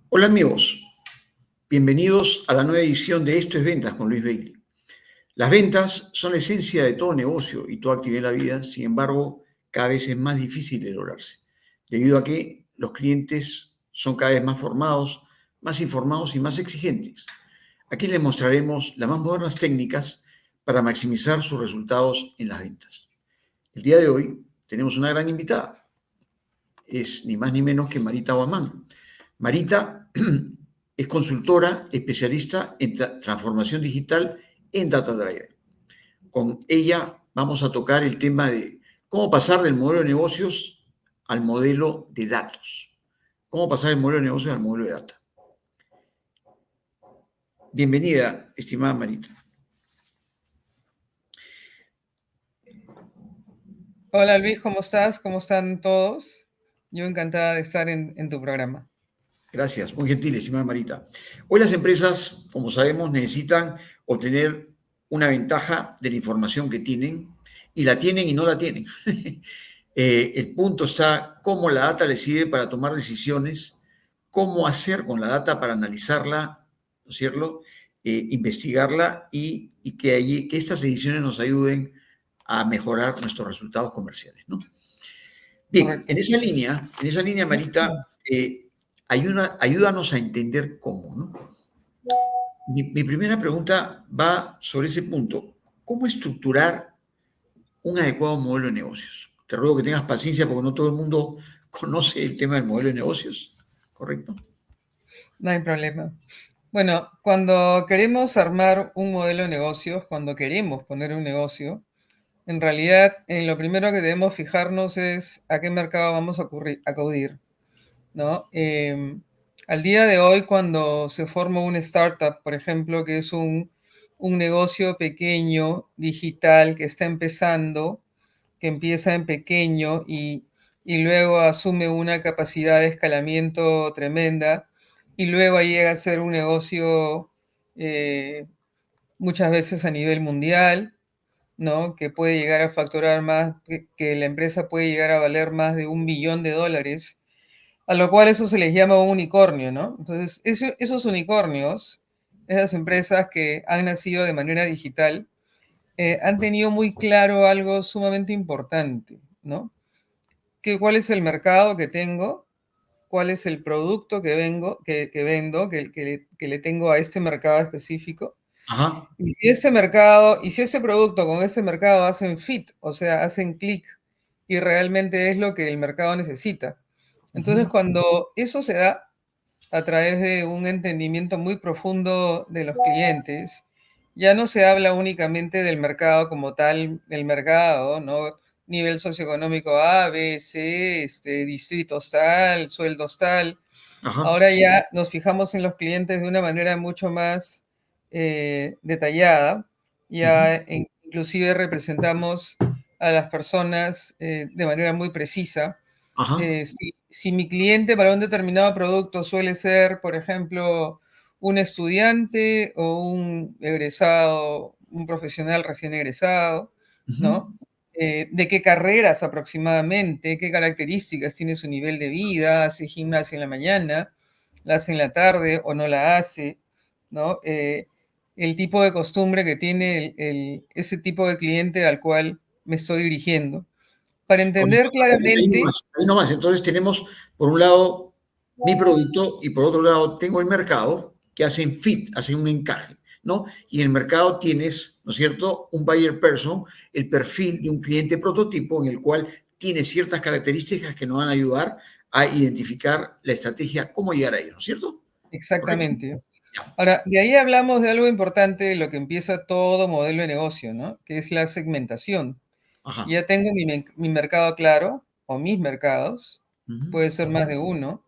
Hola amigos, bienvenidos a la nueva edición de Esto es Ventas con Luis Bailey. Las ventas son la esencia de todo negocio y toda actividad en la vida, sin embargo, cada vez es más difícil de lograrse, debido a que los clientes son cada vez más formados, más informados y más exigentes. Aquí les mostraremos las más modernas técnicas para maximizar sus resultados en las ventas. El día de hoy tenemos una gran invitada, es ni más ni menos que Marita Guamán. Marita es consultora especialista en transformación digital en Data Driver. Con ella vamos a tocar el tema de cómo pasar del modelo de negocios al modelo de datos. Cómo pasar del modelo de negocios al modelo de data. Bienvenida, estimada Marita. Hola Luis, ¿cómo estás? ¿Cómo están todos? Yo encantada de estar en tu programa. Gracias, muy gentil, estimada Marita. Hoy las empresas, como sabemos, necesitan obtener una ventaja de la información que tienen, y la tienen y no la tienen. El punto está cómo la data les sirve para tomar decisiones, cómo hacer con la data para analizarla, ¿no es cierto? Investigarla y que estas decisiones nos ayuden a mejorar nuestros resultados comerciales, ¿no? Bien, Correcto. en esa línea, Marita, ayúdanos a entender cómo, ¿no? Mi primera pregunta va sobre ese punto. ¿Cómo estructurar un adecuado modelo de negocios? Te ruego que tengas paciencia porque no todo el mundo conoce el tema del modelo de negocios, ¿correcto? No hay problema. Bueno, cuando queremos armar un modelo de negocios, cuando queremos poner un negocio, en realidad lo primero que debemos fijarnos es a qué mercado vamos a acudir, ¿no? Al día de hoy, cuando se forma una startup, por ejemplo, que es un negocio pequeño, digital, que está empezando, que empieza en pequeño y luego asume una capacidad de escalamiento tremenda y luego llega a ser un negocio muchas veces a nivel mundial, ¿no? Que puede llegar a facturar más, que la empresa puede llegar a valer más de $1 billón, a lo cual eso se les llama un unicornio, ¿no? Entonces, esos unicornios, esas empresas que han nacido de manera digital, han tenido muy claro algo sumamente importante, ¿no? ¿Cuál es el mercado que tengo? ¿Cuál es el producto que vendo, que le tengo a este mercado específico? Ajá. Y si ese mercado, y si ese producto con ese mercado hacen fit, o sea, hacen clic, y realmente es lo que el mercado necesita. Entonces, Uh-huh. cuando eso se da a través de un entendimiento muy profundo de los clientes, ya no se habla únicamente del mercado como tal, del mercado, ¿no? Nivel socioeconómico A, B, C, distritos tal, sueldos tal. Ajá. Ahora ya nos fijamos en los clientes de una manera mucho más detallada. Uh-huh. Ya inclusive representamos a las personas de manera muy precisa. Ajá. Si mi cliente para un determinado producto suele ser, por ejemplo, un estudiante o un egresado, un profesional recién egresado, Uh-huh. ¿no? De qué carreras aproximadamente, qué características tiene su nivel de vida, hace gimnasia en la mañana, la hace en la tarde o no la hace, ¿no? El tipo de costumbre que tiene ese tipo de cliente al cual me estoy dirigiendo. Para entender claramente. Ahí nomás. Entonces tenemos, por un lado, mi producto y por otro lado tengo el mercado que hacen fit, hacen un encaje, ¿no? Y en el mercado tienes, ¿no es cierto?, un buyer person, el perfil de un cliente prototipo en el cual tiene ciertas características que nos van a ayudar a identificar la estrategia, cómo llegar a ellos, ¿no es cierto? ¿Correcto? Exactamente. Ya. Ahora, de ahí hablamos de algo importante, de lo que empieza todo modelo de negocio, ¿no? Que es la segmentación. Ajá. Ya tengo mi mercado claro, o mis mercados, Ujú, puede ser más de uno,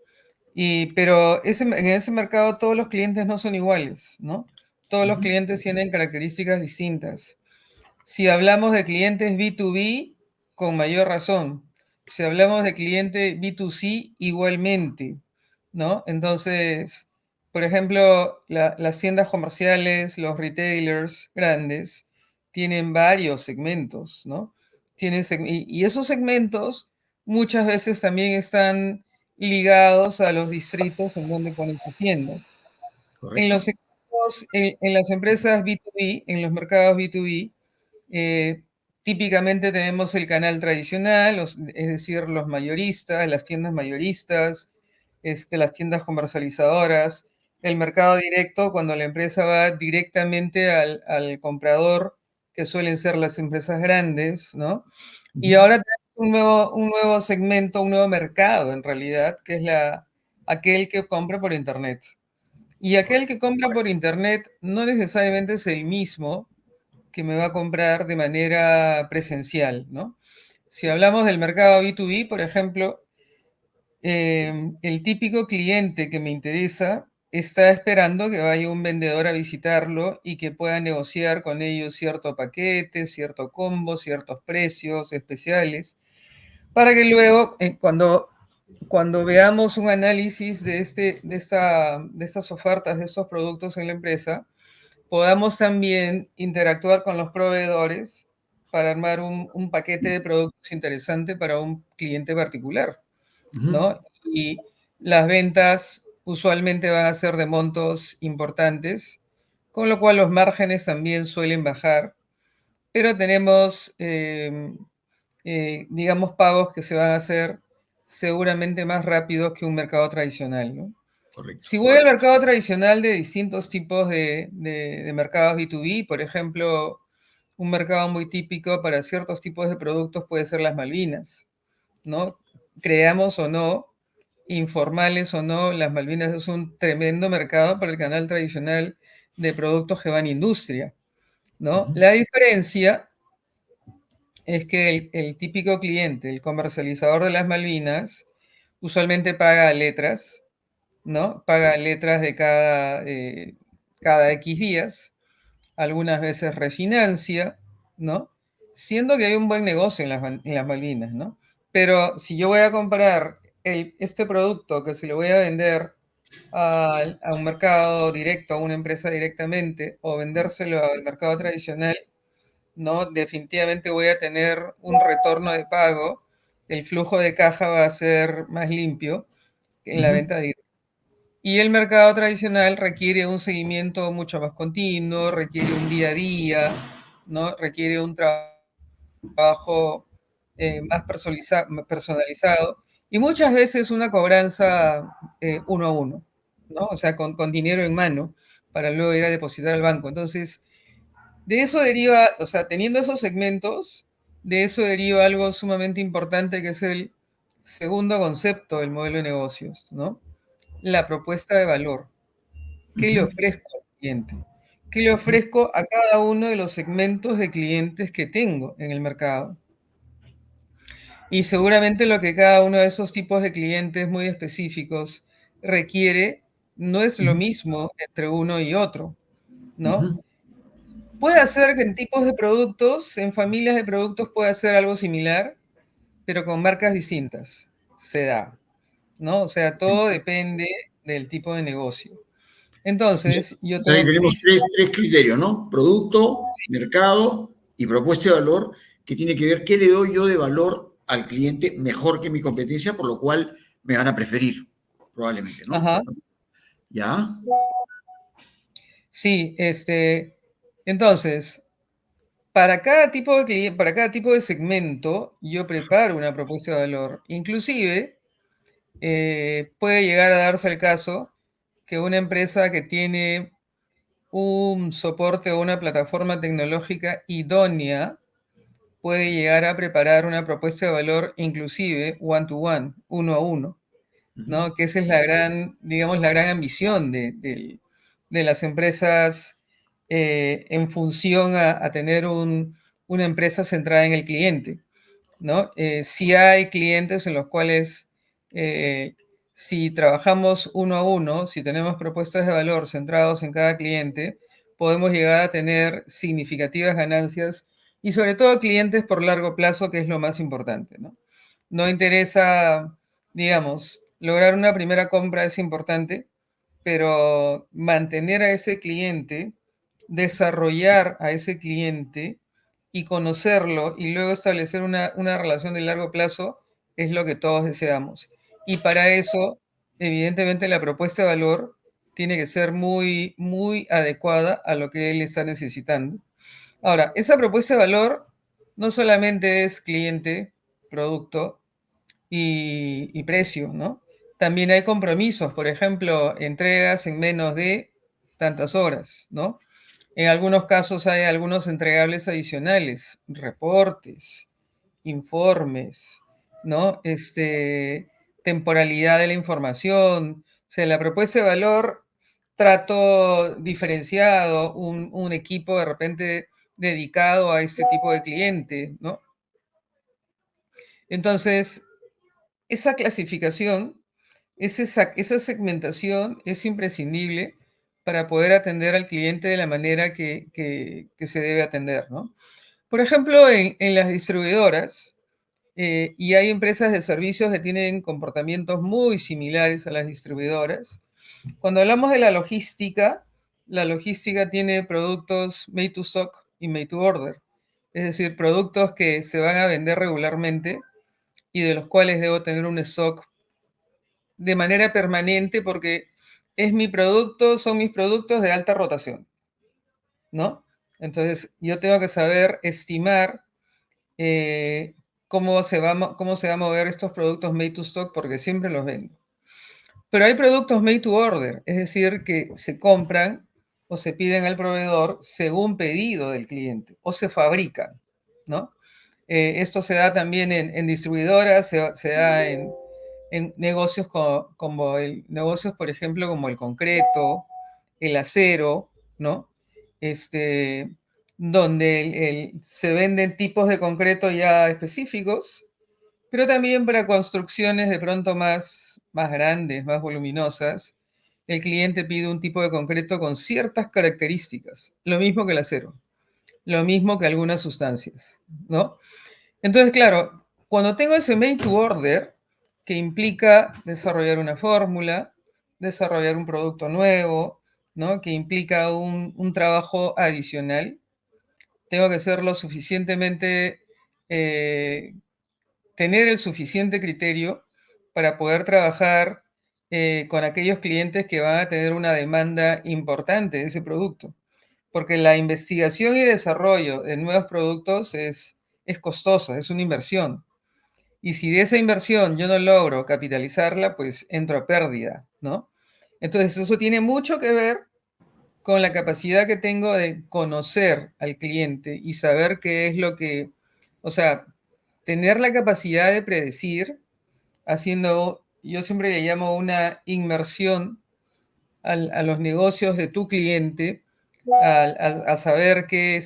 pero en ese mercado todos los clientes no son iguales, ¿no? Todos los ujú, clientes tienen características distintas. Si hablamos de clientes B2B, con mayor razón. Si hablamos de cliente B2C, igualmente, ¿no? Entonces, por ejemplo, las tiendas comerciales, los retailers grandes, tienen varios segmentos, ¿no? Y esos segmentos muchas veces también están ligados a los distritos en donde ponen sus tiendas. En los correcto. segmentos, en las empresas B2B, en los mercados B2B, eh, típicamente tenemos el canal tradicional, es decir, los mayoristas, las tiendas mayoristas, las tiendas comercializadoras, el mercado directo, cuando la empresa va directamente al comprador, que suelen ser las empresas grandes, ¿no? Y Ujú, ahora tenemos un nuevo segmento, un nuevo mercado en realidad, que es aquel que compra por Internet. Y aquel que compra por Internet no necesariamente es el mismo que me va a comprar de manera presencial, ¿no? Si hablamos del mercado B2B, por ejemplo, el típico cliente que me interesa está esperando que vaya un vendedor a visitarlo y que pueda negociar con ellos cierto paquete, cierto combo, ciertos precios especiales, para que luego, cuando veamos un análisis de estas ofertas, de estos productos en la empresa, podamos también interactuar con los proveedores para armar un paquete de productos interesante para un cliente particular, ujú, ¿no? Y las ventas usualmente van a ser de montos importantes, con lo cual los márgenes también suelen bajar, pero tenemos, digamos, pagos que se van a hacer seguramente más rápidos que un mercado tradicional, ¿no? correcto. Si voy al mercado tradicional de distintos tipos de mercados B2B, por ejemplo, un mercado muy típico para ciertos tipos de productos puede ser las Malvinas, ¿no? Creamos o no, informales o no, las Malvinas es un tremendo mercado para el canal tradicional de productos que van a industria, ¿no? Ujú, La diferencia es que el típico cliente, el comercializador de las Malvinas, usualmente paga letras, ¿no? Paga letras de cada X días, algunas veces refinancia, ¿no? Siendo que hay un buen negocio en las Malvinas, ¿no? Pero si yo voy a comprar este producto que se lo voy a vender a un mercado directo, a una empresa directamente, o vendérselo al mercado tradicional, ¿no? Definitivamente voy a tener un retorno de pago, el flujo de caja va a ser más limpio que en la ujú, venta directa. Y el mercado tradicional requiere un seguimiento mucho más continuo, requiere un día a día, ¿no? Requiere un trabajo más personalizado y muchas veces una cobranza uno a uno, ¿no? O sea, con dinero en mano para luego ir a depositar al banco. Entonces, de eso deriva, o sea, teniendo esos segmentos, de eso deriva algo sumamente importante que es el segundo concepto del modelo de negocios, ¿no? La propuesta de valor. ¿Qué le ujú, ofrezco al cliente? ¿Qué le ujú, ofrezco a cada uno de los segmentos de clientes que tengo en el mercado? Y seguramente lo que cada uno de esos tipos de clientes muy específicos requiere no es lo ujú, mismo entre uno y otro, ¿no? ujú, Puede ser que en tipos de productos, en familias de productos puede ser algo similar, pero con marcas distintas. Se da, ¿no? O sea, todo depende del tipo de negocio. Entonces, yo Ahí tengo que tenemos tres criterios, ¿no? Producto, mercado y propuesta de valor, que tiene que ver qué le doy yo de valor al cliente mejor que mi competencia, por lo cual me van a preferir, probablemente, ¿no? ajá, ¿Ya? sí, entonces, para cada tipo de cliente, para cada tipo de segmento, yo preparo una propuesta de valor. Inclusive, puede llegar a darse el caso que una empresa que tiene un soporte o una plataforma tecnológica idónea puede llegar a preparar una propuesta de valor inclusive one to one, uno a uno, Ujú, ¿no? Que esa es la gran, digamos, la gran ambición de las empresas en función a tener una empresa centrada en el cliente, ¿no? Sí hay clientes en los cuales si trabajamos uno a uno, si tenemos propuestas de valor centrados en cada cliente, podemos llegar a tener significativas ganancias y sobre todo clientes por largo plazo, que es lo más importante, ¿no? No interesa, digamos, lograr una primera compra es importante, pero mantener a ese cliente, desarrollar a ese cliente y conocerlo y luego establecer una relación de largo plazo es lo que todos deseamos. Y para eso, evidentemente, la propuesta de valor tiene que ser muy, muy adecuada a lo que él está necesitando. Ahora, esa propuesta de valor no solamente es cliente, producto y precio, ¿no? También hay compromisos, por ejemplo, entregas en menos de tantas horas, ¿no? En algunos casos hay algunos entregables adicionales, reportes, informes, ¿no? Temporalidad de la información. O sea, la propuesta de valor, trato diferenciado, un equipo de repente dedicado a este tipo de cliente, ¿no? Entonces, esa clasificación, esa segmentación es imprescindible para poder atender al cliente de la manera que se debe atender, ¿no? Por ejemplo, en las distribuidoras, y hay empresas de servicios que tienen comportamientos muy similares a las distribuidoras. Cuando hablamos de la logística tiene productos made to stock y made to order, es decir, productos que se van a vender regularmente y de los cuales debo tener un stock de manera permanente porque es mi producto, son mis productos de alta rotación, ¿no? Entonces, yo tengo que saber estimar cómo se va a mover estos productos made to stock porque siempre los vendo. Pero hay productos made to order, es decir, que se compran o se piden al proveedor según pedido del cliente o se fabrican, ¿no? Esto se da también en distribuidoras, se da en negocios negocios, por ejemplo, como el concreto, el acero, ¿no? Este, donde se venden tipos de concreto ya específicos, pero también para construcciones de pronto más grandes, más voluminosas, el cliente pide un tipo de concreto con ciertas características, lo mismo que el acero, lo mismo que algunas sustancias, ¿no? Entonces, claro, cuando tengo ese made to order, que implica desarrollar una fórmula, desarrollar un producto nuevo, ¿no? Que implica un trabajo adicional, tengo que ser lo suficientemente, tener el suficiente criterio para poder trabajar con aquellos clientes que van a tener una demanda importante de ese producto. Porque la investigación y desarrollo de nuevos productos es costosa, es una inversión. Y si de esa inversión yo no logro capitalizarla, pues entro a pérdida, ¿no? Entonces eso tiene mucho que ver con la capacidad que tengo de conocer al cliente y saber qué es lo que, o sea, tener la capacidad de predecir haciendo, yo siempre le llamo una inmersión a los negocios de tu cliente, a saber qué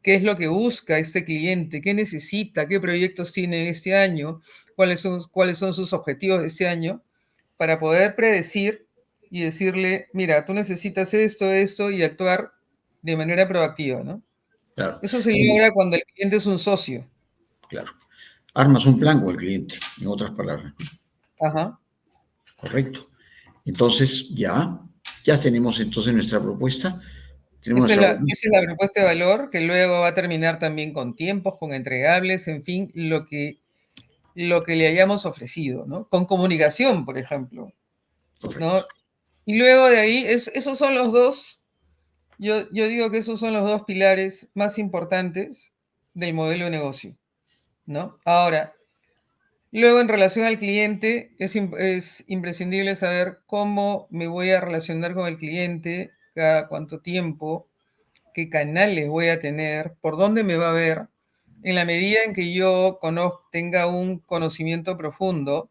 es lo que busca este cliente, qué necesita, qué proyectos tiene este año, cuáles son sus objetivos de este año, para poder predecir y decirle, mira, tú necesitas esto, esto, y actuar de manera proactiva, ¿no? Claro, Eso se logra cuando el cliente es un socio. claro. Armas un plan con el cliente, en otras palabras. Ajá. Correcto. Entonces, ya tenemos entonces nuestra propuesta. Tenemos Esa es nuestra esa es la propuesta de valor que luego va a terminar también con tiempos, con entregables, en fin, lo que le hayamos ofrecido, ¿no? Con comunicación, por ejemplo, correcto. ¿no? Y luego de ahí, esos son los dos, yo digo que esos son los dos pilares más importantes del modelo de negocio, ¿no? Ahora, luego en relación al cliente, es imprescindible saber cómo me voy a relacionar con el cliente, cada cuánto tiempo, qué canales voy a tener, por dónde me va a ver, en la medida en que yo tenga un conocimiento profundo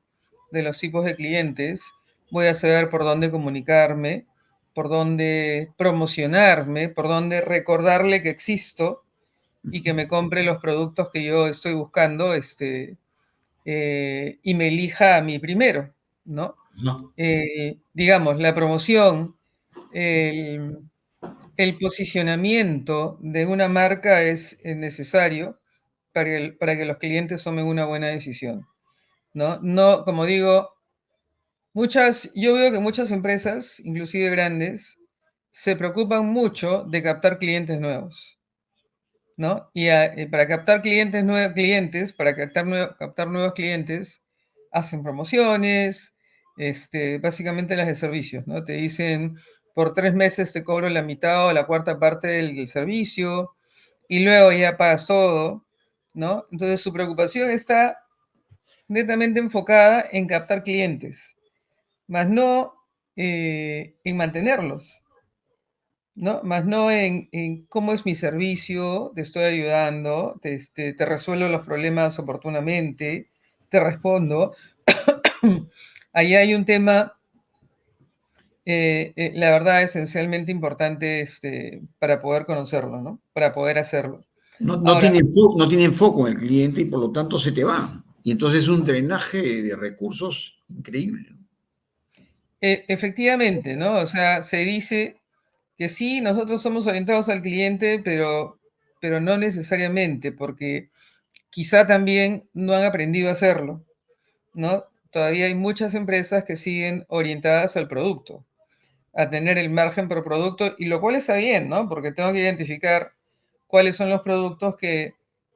de los tipos de clientes, voy a saber por dónde comunicarme, por dónde promocionarme, por dónde recordarle que existo, y que me compre los productos que yo estoy buscando, y me elija a mí primero, ¿no? No, Digamos, la promoción, el, el posicionamiento de una marca es necesario para que los clientes tomen una buena decisión, ¿no? No, como digo, yo veo que muchas empresas, inclusive grandes, se preocupan mucho de captar clientes nuevos, ¿no? Y para captar captar nuevos clientes, hacen promociones, básicamente las de servicios, ¿no? Te dicen, por 3 meses te cobro la mitad o la cuarta parte del servicio y luego ya pagas todo, ¿no? Entonces su preocupación está netamente enfocada en captar clientes, más no en mantenerlos. ¿No? Más no en cómo es mi servicio, te estoy ayudando, te resuelvo los problemas oportunamente, te respondo. Ahí hay un tema, la verdad, esencialmente importante para poder conocerlo, ¿no? Para poder hacerlo. no Ahora, tienen, no tienen foco en el cliente y por lo tanto se te va. Y entonces es un drenaje de recursos increíble. efectivamente, ¿no? O sea, se dice que sí, nosotros somos orientados al cliente, pero no necesariamente, porque quizá también no han aprendido a hacerlo. ¿No? Todavía hay muchas empresas que siguen orientadas al producto, a tener el margen por producto, y lo cual está bien, ¿no? Porque tengo que identificar cuáles son los productos que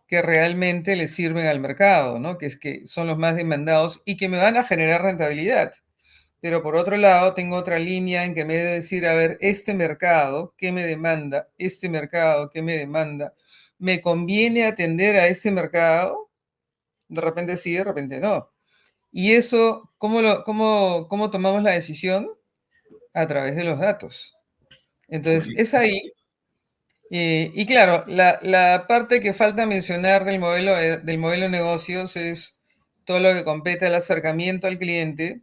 realmente le sirven al mercado, ¿no? Que es que son los más demandados y que me van a generar rentabilidad. Pero por otro lado, tengo otra línea en que me debe decir, a ver, este mercado, ¿qué me demanda? Este mercado, ¿qué me demanda? ¿Me conviene atender a ese mercado? De repente sí, de repente no. Y eso, ¿cómo tomamos la decisión? A través de los datos. Entonces, es Correcto. ahí. Y claro, la parte que falta mencionar del modelo de negocios es todo lo que compete al acercamiento al cliente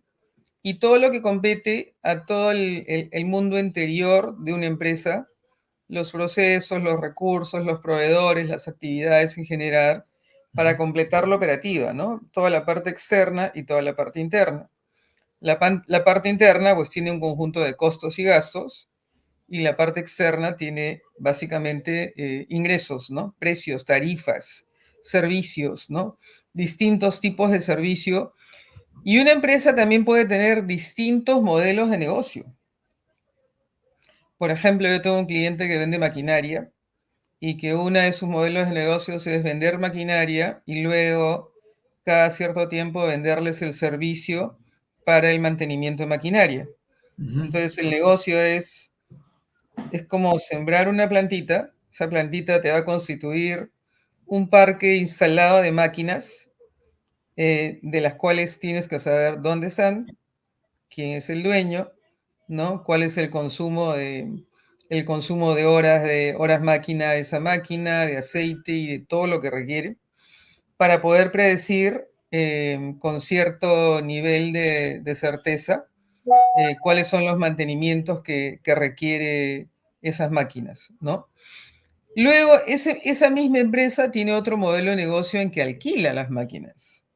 y todo lo que compete a todo el mundo interior de una empresa, los procesos, los recursos, los proveedores, las actividades en general, para completar la operativa, ¿no? Toda la parte externa y toda la parte interna. La parte interna pues tiene un conjunto de costos y gastos y la parte externa tiene básicamente ingresos, ¿no? Precios, tarifas, servicios, ¿no? Distintos tipos de servicio. Y una empresa también puede tener distintos modelos de negocio. Por ejemplo, yo tengo un cliente que vende maquinaria y que uno de sus modelos de negocios es vender maquinaria y luego cada cierto tiempo venderles el servicio para el mantenimiento de maquinaria. Ujú. Entonces el negocio es como sembrar una plantita, esa plantita te va a constituir un parque instalado de máquinas, de las cuales tienes que saber dónde están, quién es el dueño, ¿no? Cuál es el consumo de horas máquina de esa máquina, de aceite y de todo lo que requiere, para poder predecir con cierto nivel de certeza cuáles son los mantenimientos que requiere esas máquinas, ¿no? Luego, esa misma empresa tiene otro modelo de negocio en que alquila las máquinas.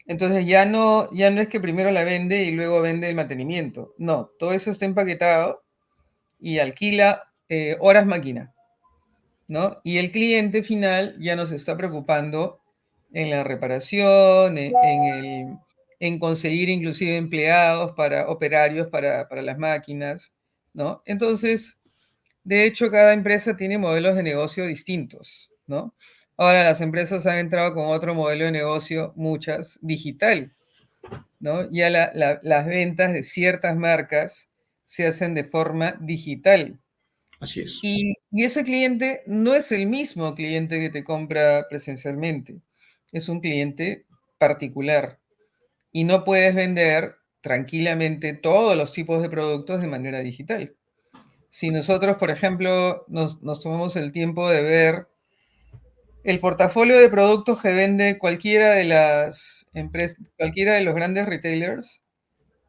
Entonces ya no es que primero la vende y luego vende el mantenimiento. No, todo eso está empaquetado y alquila horas máquina, ¿no? Y el cliente final ya nos está preocupando en la reparación, en conseguir inclusive empleados operarios para las máquinas, ¿no? Entonces, de hecho, cada empresa tiene modelos de negocio distintos, ¿no? Ahora las empresas han entrado con otro modelo de negocio, muchas, digital, ¿no? Ya las ventas de ciertas marcas se hacen de forma digital. Así es. Y ese cliente no es el mismo cliente que te compra presencialmente, es un cliente particular y no puedes vender tranquilamente todos los tipos de productos de manera digital. Si nosotros, por ejemplo, nos tomamos el tiempo de ver el portafolio de productos que vende cualquiera de las empresas, cualquiera de los grandes retailers,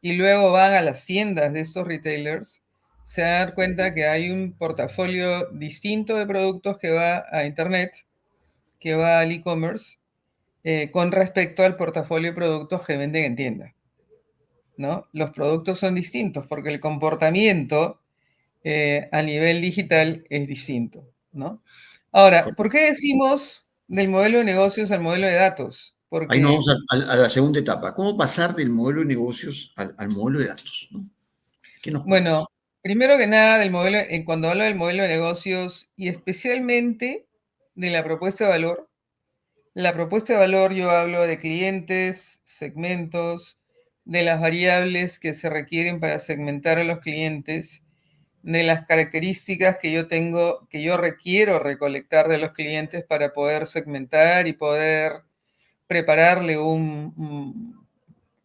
y luego van a las tiendas de estos retailers, se dan cuenta que hay un portafolio distinto de productos que va a Internet que va al e-commerce con respecto al portafolio de productos que venden en tienda, ¿no? Los productos son distintos porque el comportamiento a nivel digital es distinto, ¿no? Ahora, ¿por Correcto. qué decimos del modelo de negocios al modelo de datos? Ahí nos vamos Porque, a la segunda etapa. ¿Cómo pasar del modelo de negocios al modelo de datos? ¿No? ¿Qué nos bueno, cuentas? primero que nada, del modelo, cuando hablo del modelo de negocios y especialmente de la propuesta de valor yo hablo de clientes, segmentos, de las variables que se requieren para segmentar a los clientes, de las características que yo tengo, que yo requiero recolectar de los clientes para poder segmentar y poder prepararle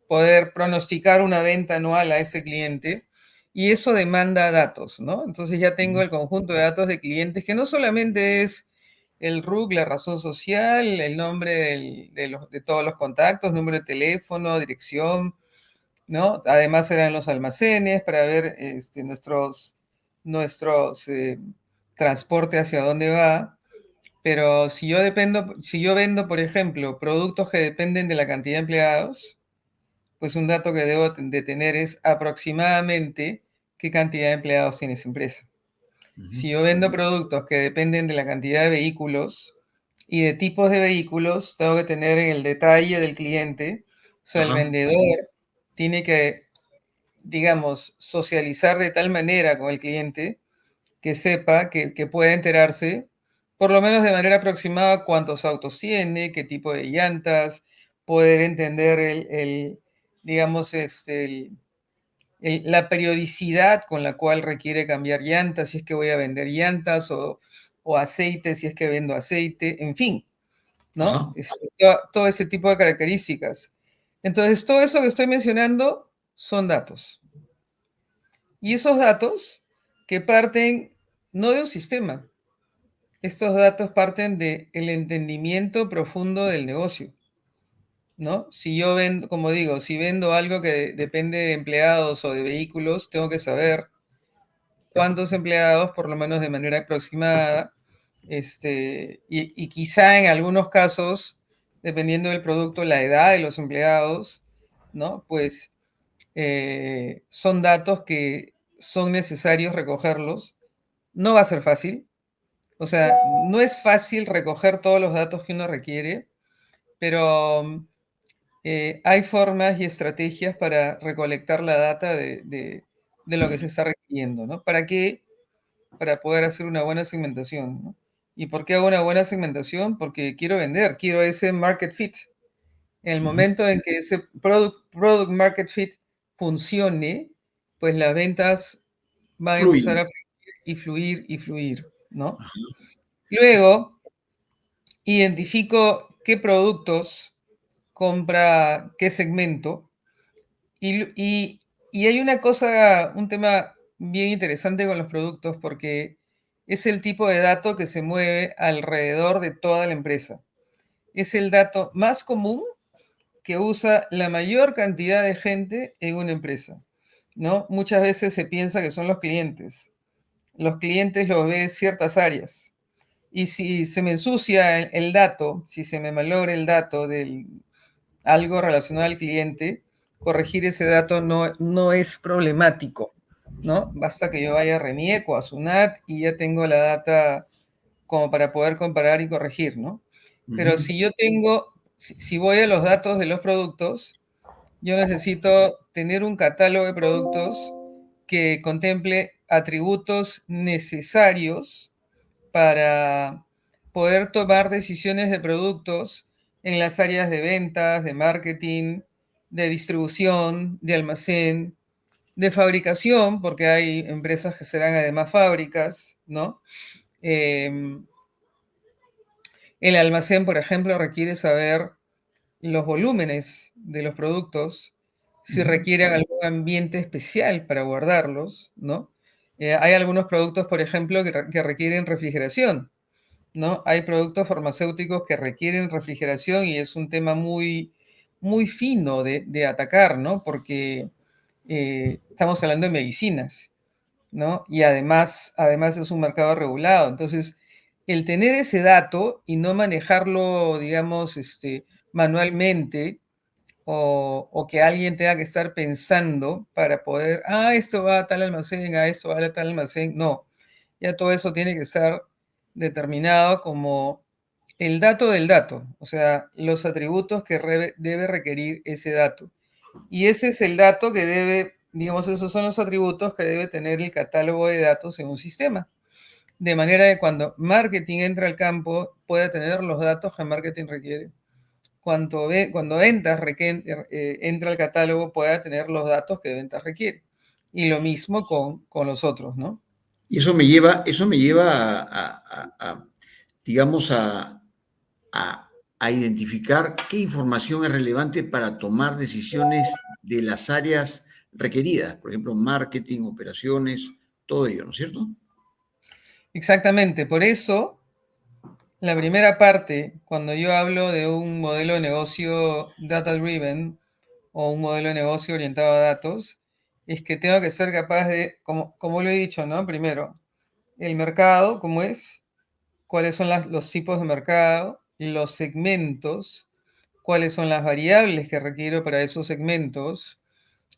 poder pronosticar una venta anual a ese cliente. Y eso demanda datos, ¿no? Entonces ya tengo Ujú. el conjunto de datos de clientes que no solamente es el RUC, la razón social, el nombre de todos los contactos, número de teléfono, dirección, ¿no? Además eran los almacenes para ver nuestros transporte hacia dónde va. Pero si yo vendo, por ejemplo, productos que dependen de la cantidad de empleados, pues un dato que debo de tener es aproximadamente qué cantidad de empleados tiene esa empresa. Ujú. Si yo vendo productos que dependen de la cantidad de vehículos y de tipos de vehículos, tengo que tener en el detalle del cliente, o sea, el Ajá, vendedor tiene que, digamos, socializar de tal manera con el cliente que sepa, que pueda enterarse, por lo menos de manera aproximada, cuántos autos tiene, qué tipo de llantas, poder entender digamos, la periodicidad con la cual requiere cambiar llantas, si es que voy a vender llantas, o aceite, si es que vendo aceite, en fin, ¿no? ajá, Todo ese tipo de características. Entonces, todo eso que estoy mencionando son datos. Y esos datos que parten no de un sistema, estos datos parten del entendimiento profundo del negocio, ¿no? Si yo vendo, como digo, si vendo algo que depende de empleados o de vehículos, tengo que saber cuántos empleados, por lo menos de manera aproximada, y quizá en algunos casos, dependiendo del producto, la edad de los empleados, ¿no? Pues son datos que son necesarios recogerlos. No va a ser fácil, o sea, no es fácil recoger todos los datos que uno requiere, pero hay formas y estrategias para recolectar la data de lo que se está requiriendo, ¿no? ¿Para qué? Para poder hacer una buena segmentación, ¿no? ¿Y por qué hago una buena segmentación? Porque quiero vender, quiero ese market fit. En el ujú. momento en que ese product market fit funcione, pues las ventas van a empezar Fluyen. a fluir y fluir y fluir, ¿no? Luego, identifico qué productos compra qué segmento y, y hay una cosa, un tema bien interesante con los productos porque es el tipo de dato que se mueve alrededor de toda la empresa. Es el dato más común que usa la mayor cantidad de gente en una empresa, ¿no? Muchas veces se piensa que son los clientes. Los clientes los ve ciertas áreas. Y si se me ensucia el dato, si se me malogra el dato de algo relacionado al cliente, corregir ese dato no es problemático, ¿no? Basta que yo vaya a RENIEC o a SUNAT y ya tengo la data como para poder comparar y corregir, ¿no? Pero Ujú. si voy a los datos de los productos, yo necesito tener un catálogo de productos que contemple atributos necesarios para poder tomar decisiones de productos en las áreas de ventas, de marketing, de distribución, de almacén, de fabricación, porque hay empresas que serán además fábricas, ¿no? Em, el almacén, por ejemplo, requiere saber los volúmenes de los productos, si Ujú. requieren algún ambiente especial para guardarlos, ¿no? Hay algunos productos, por ejemplo, que requieren refrigeración, ¿no? Hay productos farmacéuticos que requieren refrigeración y es un tema muy, muy fino de atacar, ¿no? Porque estamos hablando de medicinas, ¿no? Y además es un mercado regulado. Entonces, el tener ese dato y no manejarlo, digamos, manualmente, o que alguien tenga que estar pensando para poder, esto va a tal almacén, esto va a tal almacén. No, ya todo eso tiene que estar determinado como el dato del dato, o sea, los atributos que debe requerir ese dato. Y ese es el dato que debe, digamos, esos son los atributos que debe tener el catálogo de datos en un sistema. De manera que cuando marketing entra al campo, pueda tener los datos que marketing requiere. Cuando ventas entra al catálogo, pueda tener los datos que ventas requiere. Y lo mismo con los otros, ¿no? Y eso me lleva digamos, a identificar qué información es relevante para tomar decisiones de las áreas requeridas, por ejemplo, marketing, operaciones, todo ello, ¿no es cierto? Exactamente. Por eso, la primera parte, cuando yo hablo de un modelo de negocio data-driven o un modelo de negocio orientado a datos, es que tengo que ser capaz de, como lo he dicho, ¿no? Primero, el mercado, ¿cómo es? ¿Cuáles son los tipos de mercado? Los segmentos, cuáles son las variables que requiero para esos segmentos,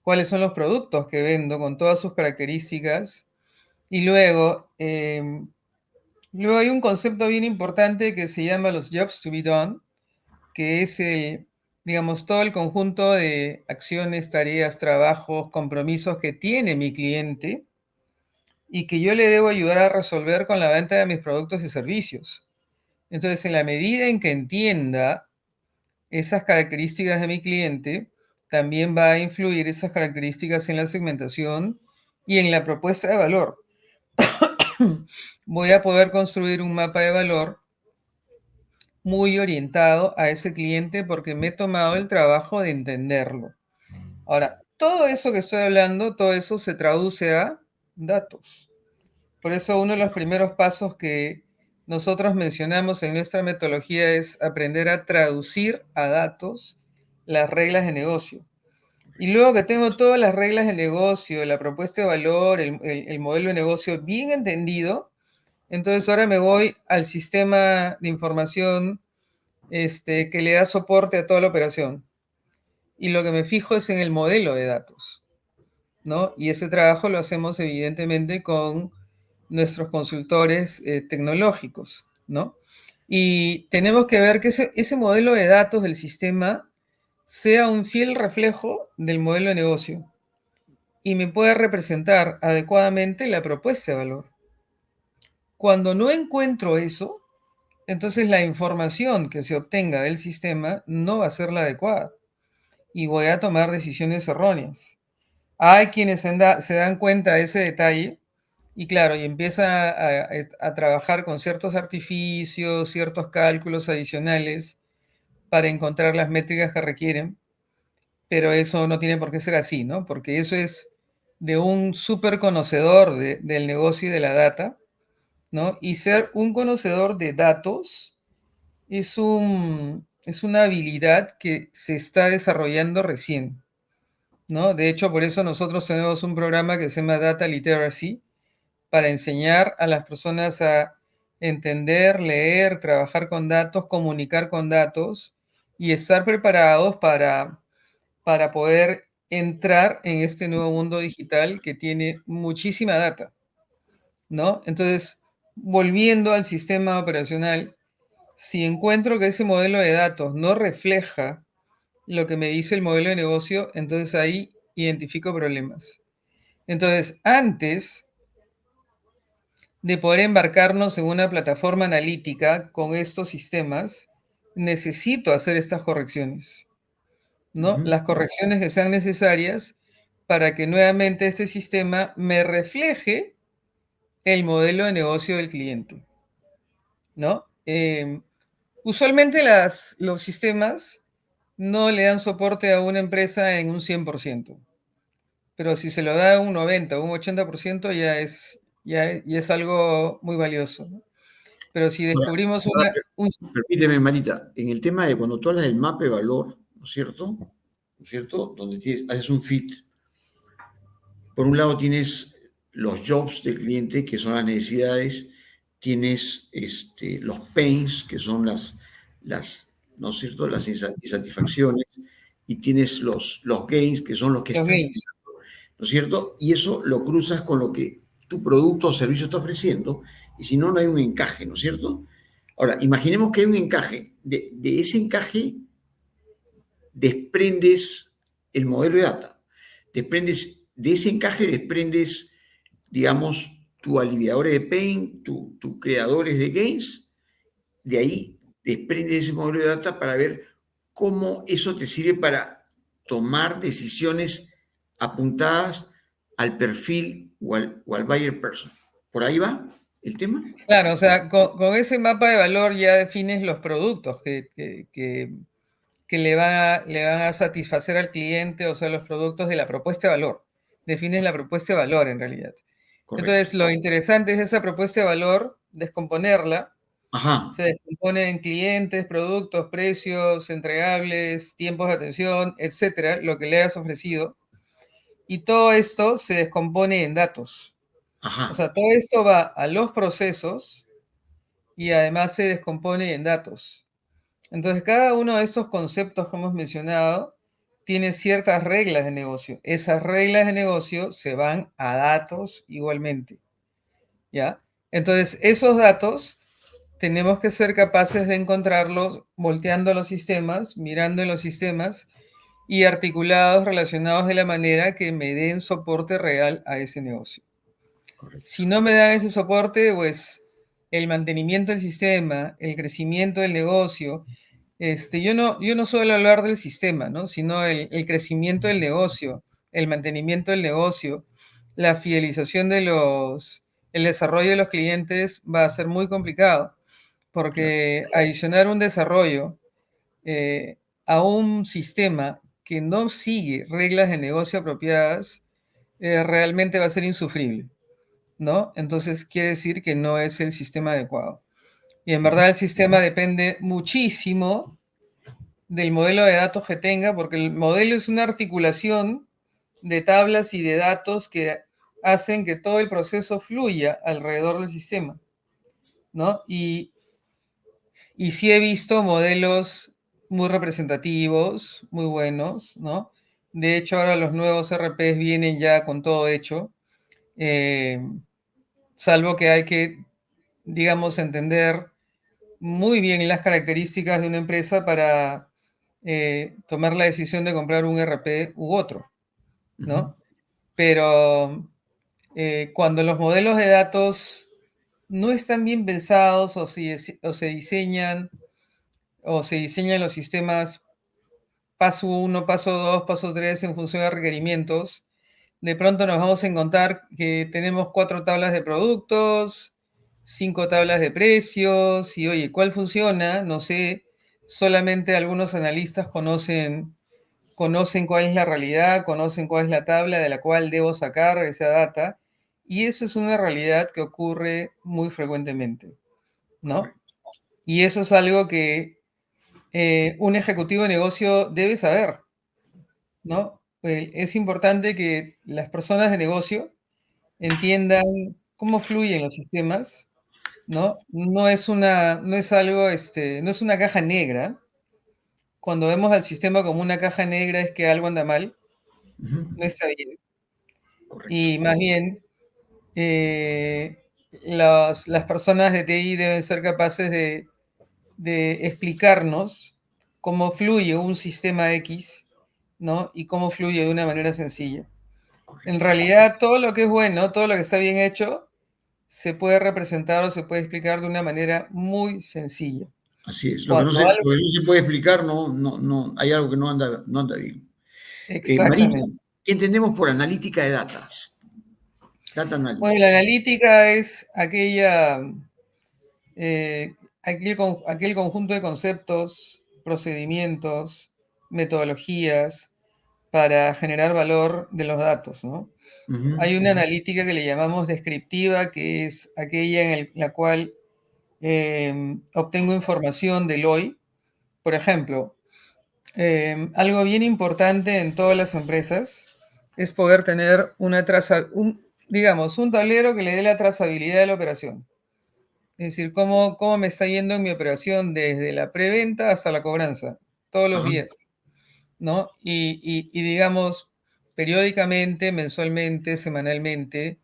cuáles son los productos que vendo con todas sus características. Y luego hay un concepto bien importante que se llama los jobs to be done, que es digamos, todo el conjunto de acciones, tareas, trabajos, compromisos que tiene mi cliente y que yo le debo ayudar a resolver con la venta de mis productos y servicios. Entonces, en la medida en que entienda esas características de mi cliente, también va a influir esas características en la segmentación y en la propuesta de valor. Voy a poder construir un mapa de valor muy orientado a ese cliente porque me he tomado el trabajo de entenderlo. Ahora, todo eso que estoy hablando, todo eso se traduce a datos. Por eso uno de los primeros pasos que nosotros mencionamos en nuestra metodología es aprender a traducir a datos las reglas de negocio. Y luego que tengo todas las reglas de negocio, la propuesta de valor, el modelo de negocio bien entendido, entonces ahora me voy al sistema de información que le da soporte a toda la operación. Y lo que me fijo es en el modelo de datos, ¿no? Y ese trabajo lo hacemos evidentemente con nuestros consultores tecnológicos, ¿no? Y tenemos que ver que ese modelo de datos del sistema sea un fiel reflejo del modelo de negocio y me pueda representar adecuadamente la propuesta de valor. Cuando no encuentro eso, entonces la información que se obtenga del sistema no va a ser la adecuada y voy a tomar decisiones erróneas. Hay quienes se dan cuenta de ese detalle y claro, y empieza a trabajar con ciertos artificios, ciertos cálculos adicionales para encontrar las métricas que requieren, pero eso no tiene por qué ser así, ¿no? Porque eso es de un súper conocedor del negocio y de la data, ¿no? Y ser un conocedor de datos es una habilidad que se está desarrollando recién, ¿no? De hecho, por eso nosotros tenemos un programa que se llama Data Literacy, para enseñar a las personas a entender, leer, trabajar con datos, comunicar con datos y estar preparados para poder entrar en este nuevo mundo digital que tiene muchísima data, ¿no? Entonces, volviendo al sistema operacional, si encuentro que ese modelo de datos no refleja lo que me dice el modelo de negocio, entonces ahí identifico problemas. Entonces, antes de poder embarcarnos en una plataforma analítica con estos sistemas, necesito hacer estas correcciones, ¿no? Ujú. Las correcciones que sean necesarias para que nuevamente este sistema me refleje el modelo de negocio del cliente, ¿no? Usualmente los sistemas no le dan soporte a una empresa en un 100%, pero si se lo da un 90 o un 80% ya es algo muy valioso, ¿no? Pero si Ahora, descubrimos ahora, permíteme, Marita, en el tema de cuando tú hablas del mapa de valor, ¿no es cierto? ¿No es cierto? Donde haces un fit. Por un lado tienes los jobs del cliente, que son las necesidades, tienes los pains, que son ¿no es cierto?, las insatisfacciones, y tienes los gains, que son los que Los estás, gains. ¿no es cierto? Y eso lo cruzas con lo que tu producto o servicio está ofreciendo, y si no, no hay un encaje, ¿no es cierto? Ahora, imaginemos que hay un encaje. De ese encaje desprendes el modelo de data. De ese encaje desprendes, digamos, tu aliviadores de pain, tu creadores de gains. De ahí desprendes ese modelo de data para ver cómo eso te sirve para tomar decisiones apuntadas al perfil o al buyer person. ¿Por ahí va el tema? Claro, o sea, con ese mapa de valor ya defines los productos que le van a satisfacer al cliente, o sea, los productos de la propuesta de valor. Defines la propuesta de valor en realidad. Correcto. Entonces, lo interesante es esa propuesta de valor, descomponerla. Ajá, Se descompone en clientes, productos, precios, entregables, tiempos de atención, etcétera, lo que le hayas ofrecido. Y todo esto se descompone en datos. O ajá, sea, todo esto va a los procesos y además se descompone en datos. Entonces, cada uno de estos conceptos que hemos mencionado tiene ciertas reglas de negocio. Esas reglas de negocio se van a datos igualmente, ¿ya? Entonces, esos datos tenemos que ser capaces de encontrarlos volteando los sistemas, mirando en los sistemas y articulados, relacionados de la manera que me den soporte real a ese negocio. correcto. Si no me dan ese soporte, pues el mantenimiento del sistema, el crecimiento del negocio, yo no suelo hablar del sistema, ¿no? Sino el crecimiento del negocio, el mantenimiento del negocio, la fidelización el desarrollo de los clientes va a ser muy complicado, Claro, porque adicionar un desarrollo eh, a un sistema que no sigue reglas de negocio apropiadas, realmente va a ser insufrible, ¿no? Entonces quiere decir que no es el sistema adecuado. Y en ujú, verdad el sistema depende muchísimo del modelo de datos que tenga, porque el modelo es una articulación de tablas y de datos que hacen que todo el proceso fluya alrededor del sistema, ¿no? Y sí he visto modelos muy representativos, muy buenos, ¿no? De hecho, ahora los nuevos RPs vienen ya con todo hecho, eh, salvo que hay que, digamos, entender muy bien las características de una empresa para tomar la decisión de comprar un RP u otro, ujú, ¿no? Pero cuando los modelos de datos no están bien pensados o se diseñan los sistemas paso 1, paso 2, paso 3 en función de requerimientos, de pronto nos vamos a encontrar que tenemos 4 tablas de productos, 5 tablas de precios, y oye, ¿cuál funciona? No sé, solamente algunos analistas conocen cuál es la realidad, conocen cuál es la tabla de la cual debo sacar esa data, y eso es una realidad que ocurre muy frecuentemente, ¿no? correcto. Y eso es algo que un ejecutivo de negocio debe saber, ¿no? Es importante que las personas de negocio entiendan cómo fluyen los sistemas, ¿no? No es algo, no es una caja negra. Cuando vemos al sistema como una caja negra es que algo anda mal, Ujú, no está bien. correcto. Y más bien, las personas de TI deben ser capaces de explicarnos cómo fluye un sistema X, ¿no? Y cómo fluye de una manera sencilla. En Correcto. realidad, todo lo que es bueno, todo lo que está bien hecho, se puede representar o se puede explicar de una manera muy sencilla. Así es. Lo que no Cuando se, algo, lo que no se puede explicar, no, hay algo que no anda bien. Marina, exactamente. ¿qué entendemos por analítica de datas? Data Bueno, la analytics. analítica es aquel conjunto de conceptos, procedimientos, metodologías para generar valor de los datos, ¿no? Ujú, Hay una analítica que le llamamos descriptiva, que es aquella la cual obtengo información del hoy. Por ejemplo, algo bien importante en todas las empresas es poder tener digamos, un tablero que le dé la trazabilidad de la operación. Es decir, cómo me está yendo en mi operación desde la preventa hasta la cobranza, todos los Ajá, días, ¿no? Y digamos, periódicamente, mensualmente, semanalmente,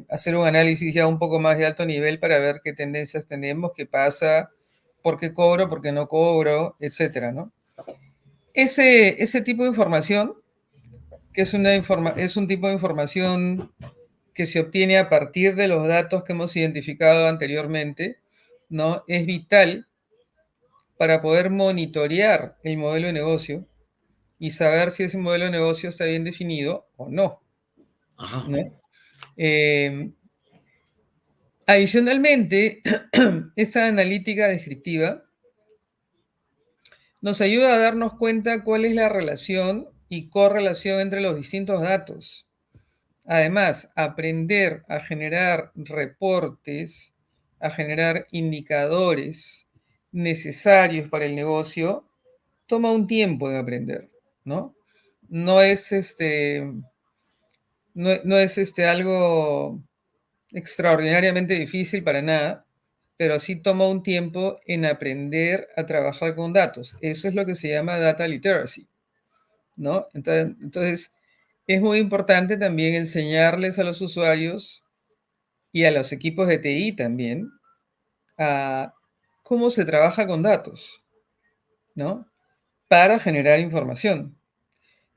hacer un análisis ya un poco más de alto nivel para ver qué tendencias tenemos, qué pasa, por qué cobro, por qué no cobro, etcétera, ¿no? Ese tipo de información, que es un tipo de información que se obtiene a partir de los datos que hemos identificado anteriormente, ¿no? Es vital para poder monitorear el modelo de negocio y saber si ese modelo de negocio está bien definido o no, ajá, ¿no? Eh, Adicionalmente, esta analítica descriptiva nos ayuda a darnos cuenta cuál es la relación y correlación entre los distintos datos. Además, aprender a generar reportes, a generar indicadores necesarios para el negocio, toma un tiempo de aprender, ¿no? No es no es algo extraordinariamente difícil para nada, pero sí toma un tiempo en aprender a trabajar con datos. Eso es lo que se llama data literacy, ¿no? Entonces, es muy importante también enseñarles a los usuarios y a los equipos de TI también a cómo se trabaja con datos, ¿no? Para generar información.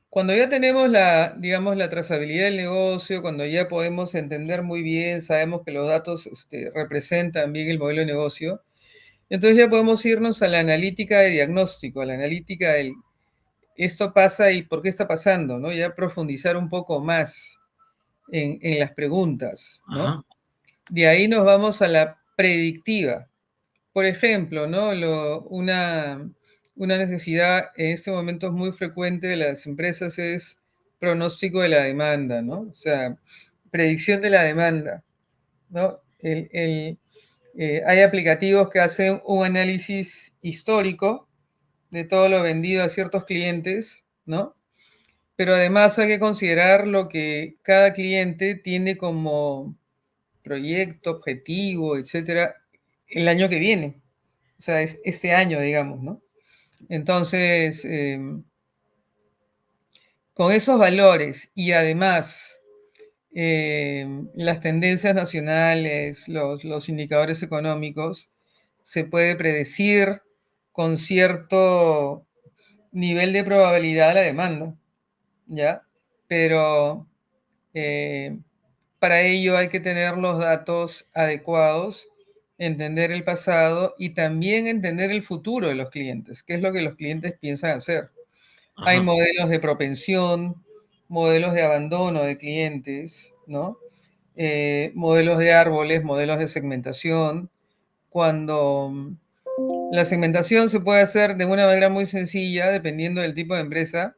Cuando ya tenemos digamos, la trazabilidad del negocio, cuando ya podemos entender muy bien, sabemos que los datos representan bien el modelo de negocio, entonces ya podemos irnos a la analítica de diagnóstico, a la analítica del esto pasa y por qué está pasando, ¿no? Ya profundizar un poco más en las preguntas, ¿no? ajá, De ahí nos vamos a la predictiva. Por ejemplo, ¿no? Una necesidad en este momento es muy frecuente de las empresas es pronóstico de la demanda, ¿no? O sea, predicción de la demanda, ¿no? Hay aplicativos que hacen un análisis histórico de todo lo vendido a ciertos clientes, ¿no? Pero además hay que considerar lo que cada cliente tiene como proyecto, objetivo, etcétera, el año que viene. O sea, es este año, digamos, ¿no? Entonces, con esos valores y además las tendencias nacionales, los indicadores económicos, se puede predecir con cierto nivel de probabilidad la demanda, ¿ya? Pero eh, para ello hay que tener los datos adecuados, entender el pasado y también entender el futuro de los clientes, qué es lo que los clientes piensan hacer. Hay ajá, modelos de propensión, modelos de abandono de clientes, ¿no? Modelos de árboles, modelos de segmentación. Cuando la segmentación se puede hacer de una manera muy sencilla, dependiendo del tipo de empresa,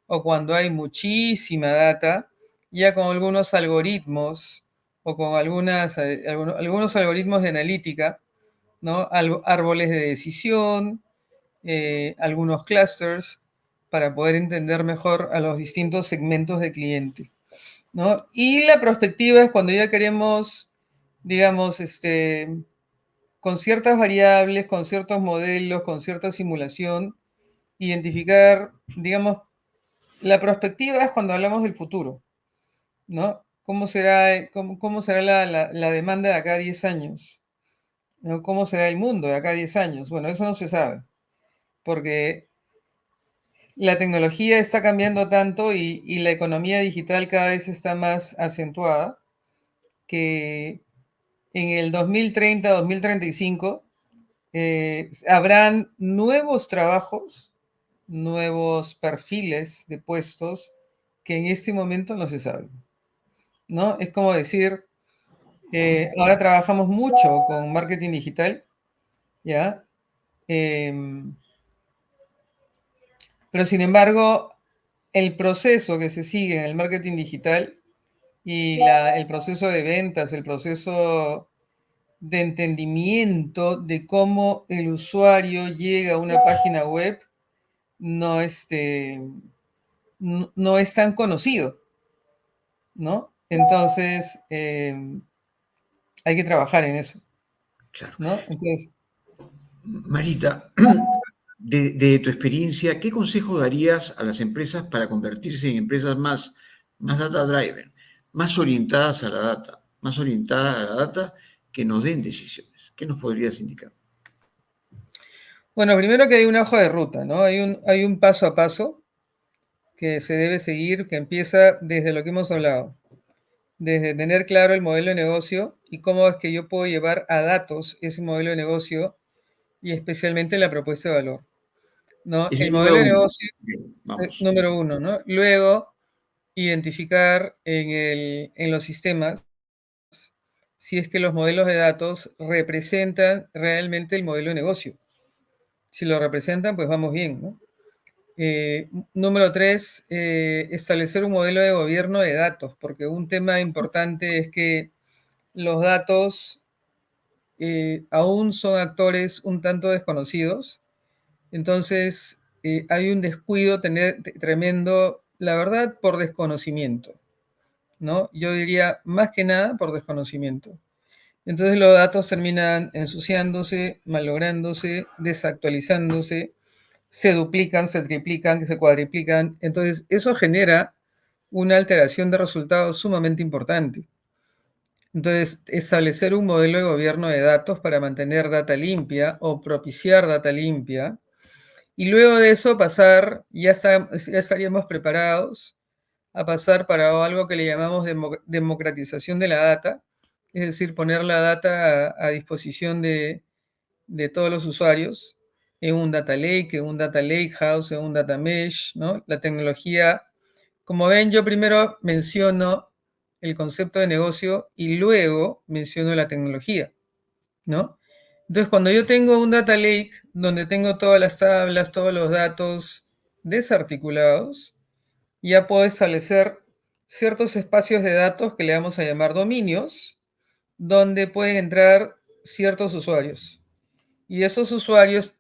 o cuando hay muchísima data, ya con algunos algoritmos o con algunos algoritmos de analítica, ¿no? Árboles de decisión, algunos clusters, para poder entender mejor a los distintos segmentos de cliente, ¿no? Y la perspectiva es cuando ya queremos, digamos, con ciertas variables, con ciertos modelos, con cierta simulación, identificar, digamos, la perspectiva es cuando hablamos del futuro, ¿no? Cómo será la demanda de acá a 10 años? ¿No? ¿Cómo será el mundo de acá a 10 años? Bueno, eso no se sabe, porque la tecnología está cambiando tanto y la economía digital cada vez está más acentuada que en el 2030, 2035, habrán nuevos trabajos, nuevos perfiles de puestos que en este momento no se saben, ¿no? Es como decir, ahora trabajamos mucho con marketing digital, ¿ya? Em, pero sin embargo, el proceso que se sigue en el marketing digital y el proceso de ventas, el proceso de entendimiento de cómo el usuario llega a una página web no, no es tan conocido, ¿no? Entonces, hay que trabajar en eso. claro. ¿no? Entonces, Marita, de tu experiencia, ¿qué consejo darías a las empresas para convertirse en empresas más data driven, más orientadas a la data, más orientadas a la data que nos den decisiones? ¿Qué nos podrías indicar? bueno, primero que hay una hoja de ruta, ¿no? Hay un paso a paso que se debe seguir, que empieza desde lo que hemos hablado, desde tener claro el modelo de negocio y cómo es que yo puedo llevar a datos ese modelo de negocio y especialmente la propuesta de valor, ¿no? Es El el modelo número de uno. negocio, Bien, vamos. número uno, ¿no? Luego, identificar en los sistemas si es que los modelos de datos representan realmente el modelo de negocio. Si lo representan, pues vamos bien, ¿no? Número tres, establecer un modelo de gobierno de datos, porque un tema importante es que los datos aún son actores un tanto desconocidos, entonces hay un descuido tremendo, la verdad, por desconocimiento, ¿no? Yo diría más que nada por desconocimiento. Entonces los datos terminan ensuciándose, malográndose, desactualizándose, se duplican, se triplican, se cuadriplican. Entonces eso genera una alteración de resultados sumamente importante. Entonces, establecer un modelo de gobierno de datos para mantener data limpia o propiciar data limpia. Y luego de eso pasar, ya estaríamos preparados a pasar para algo que le llamamos democratización de la data, es decir, poner la data a disposición de todos los usuarios en un data lake, en un data lakehouse, en un data mesh, ¿no? La tecnología, como ven, yo primero menciono el concepto de negocio y luego menciono la tecnología, ¿no? Entonces, cuando yo tengo un data lake donde tengo todas las tablas, todos los datos desarticulados, ya puedo establecer ciertos espacios de datos que le vamos a llamar dominios, donde pueden entrar ciertos usuarios. Y esos usuarios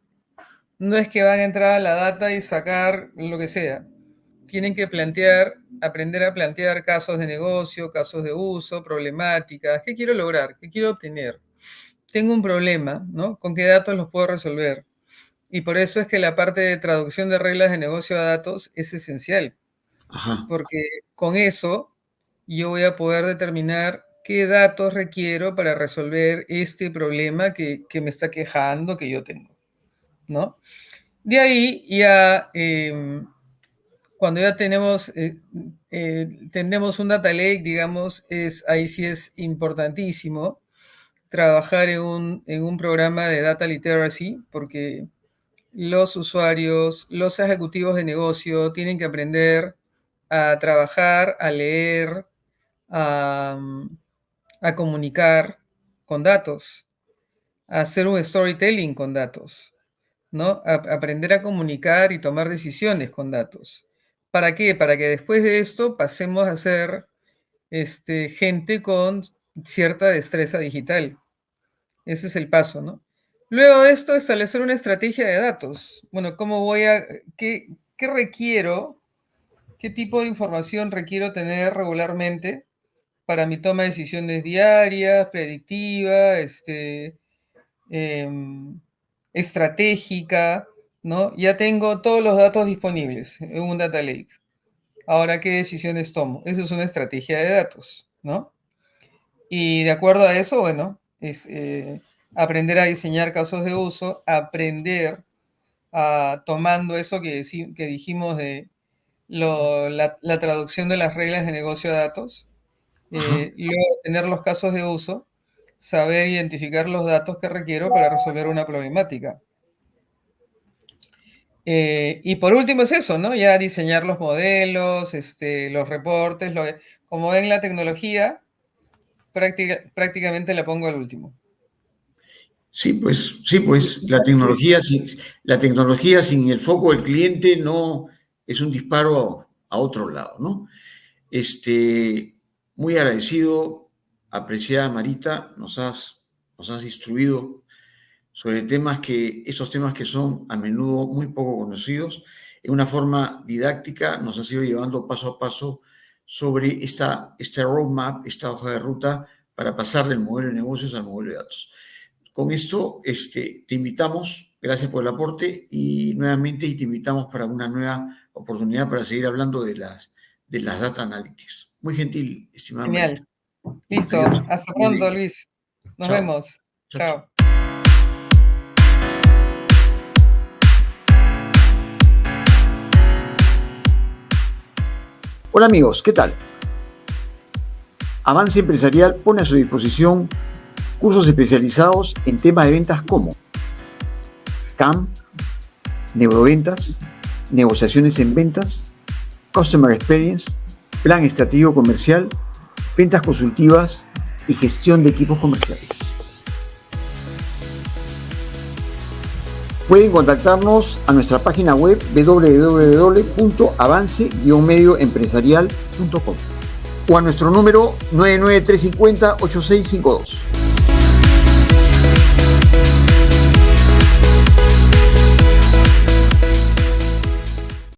no es que van a entrar a la data y sacar lo que sea. Tienen que aprender a plantear casos de negocio, casos de uso, problemáticas. ¿Qué quiero lograr? ¿Qué quiero obtener? Tengo un problema, ¿no? ¿Con qué datos los puedo resolver? Y por eso es que la parte de traducción de reglas de negocio a datos es esencial, Ajá, porque con eso yo voy a poder determinar qué datos requiero para resolver este problema que me está quejando que yo tengo, ¿no? De ahí ya, cuando ya tenemos un data lake, digamos, ahí sí es importantísimo trabajar en un programa de data literacy, porque los usuarios, los ejecutivos de negocio tienen que aprender a trabajar, a leer, a, a comunicar con datos, a hacer un storytelling con datos, ¿no? Aprender a comunicar y tomar decisiones con datos. ¿Para qué? Para que después de esto pasemos a ser gente con cierta destreza digital. Ese es el paso, ¿no? Luego de esto, establecer una estrategia de datos. Bueno, qué requiero, qué tipo de información requiero tener regularmente para mi toma de decisiones diarias, predictiva, em, estratégica, ¿no? Ya tengo todos los datos disponibles en un data lake. Ahora, ¿qué decisiones tomo? Eso es una estrategia de datos, ¿no? Y de acuerdo a eso, bueno, es aprender a diseñar casos de uso, aprender tomando eso que dijimos de la traducción de las reglas de negocio a datos, ajá. luego tener los casos de uso, saber identificar los datos que requiero para resolver una problemática. Y por último es eso, ¿no? Ya diseñar los modelos, los reportes, como ven la tecnología, prácticamente la pongo al último. Sí, pues la tecnología sin el foco del cliente no es un disparo a otro lado, ¿no? Muy agradecido, apreciada Marita, nos has instruido sobre esos temas que son a menudo muy poco conocidos. En una forma didáctica nos has ido llevando paso a paso sobre esta roadmap, esta hoja de ruta para pasar del modelo de negocios al modelo de datos. Con esto te invitamos, gracias por el aporte y nuevamente te invitamos para una nueva oportunidad para seguir hablando de las Data Analytics. Muy gentil, estimada Genial. Marita. Listo. Adiós. Hasta pronto, Luis. Nos Chao. vemos. Chao, Chao. chao. Hola amigos, ¿qué tal? Avance Empresarial pone a su disposición cursos especializados en temas de ventas como CAM, neuroventas, negociaciones en ventas, Customer Experience, plan estratégico comercial, ventas consultivas y gestión de equipos comerciales. Pueden contactarnos a nuestra página web www.avance-medioempresarial.com o a nuestro número 99350-8652.